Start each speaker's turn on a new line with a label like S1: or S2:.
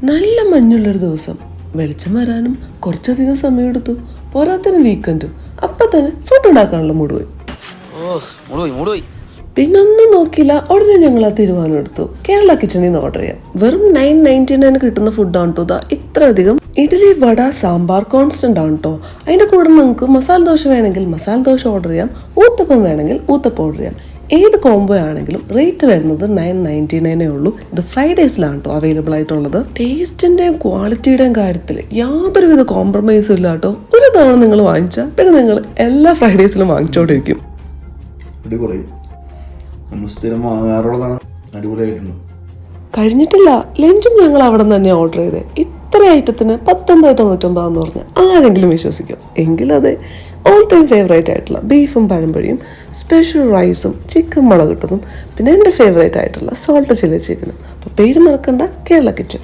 S1: നല്ല മഞ്ഞുള്ളൊരു ദിവസം. വെളിച്ചം വരാനും കുറച്ചധികം സമയമെടുത്തു. പോരാത്തതിന് വീക്കെൻഡും. അപ്പം തന്നെ ഫുഡ് ഉണ്ടാക്കാനുള്ള മൂഡ് പോയി. പിന്നൊന്നും നോക്കിയില്ല, ഉടനെ ഞങ്ങൾ ആ തീരുമാനം എടുത്തു. കേരള കിച്ചണിൽ നിന്ന് ഓർഡർ ചെയ്യാം. വെറും 9.99 കിട്ടുന്ന ഫുഡാണ് കേട്ടോ. ഇത്രയധികം ഇഡ്ഡലി, വട, സാമ്പാർ കോൺസ്റ്റന്റ് ആണ് കേട്ടോ. അതിന്റെ കൂടെ നിങ്ങൾക്ക് മസാല ദോശ വേണമെങ്കിൽ മസാല ദോശ ഓർഡർ ചെയ്യാം, ഊത്തപ്പം വേണമെങ്കിൽ ഊത്തപ്പം ഓർഡർ ചെയ്യാം. ഏത് കോംബോ ആണെങ്കിലും റേറ്റ് വരുന്നത് 9.99 ഉള്ളൂ. ഇത് ഫ്രൈഡേസിലാണ് കേട്ടോ അവൈലബിൾ ആയിട്ടുള്ളത്. ടേസ്റ്റിന്റെയും ക്വാളിറ്റിയുടെയും കാര്യത്തിൽ യാതൊരുവിധ കോംപ്രമൈസും ഇല്ല കേട്ടോ. ഒരു തവണ നിങ്ങൾ വാങ്ങിച്ചാൽ പിന്നെ നിങ്ങൾ എല്ലാ ഫ്രൈഡേസിലും വാങ്ങിച്ചോണ്ടിരിക്കും. കഴിഞ്ഞിട്ടില്ല, ലഞ്ചും ഞങ്ങൾ അവിടെ നിന്ന് തന്നെ ഓർഡർ ചെയ്തേ. ഇത്ര ഐറ്റത്തിന് 19.99 എന്ന് പറഞ്ഞാൽ ആരെങ്കിലും വിശ്വസിക്കും? എങ്കിലതെ ഓൾ ടൈം ഫേവറേറ്റ് ആയിട്ടുള്ള ബീഫും പഴംപൊരിയും സ്പെഷ്യൽ റൈസും ചിക്കൻ മുളകിട്ടതും പിന്നെ എൻ്റെ ഫേവറേറ്റ് ആയിട്ടുള്ള സോൾട്ട് ചില്ലി ചിക്കനും. അപ്പോൾ പേര് മറക്കണ്ട, കേരള കിച്ചൺ.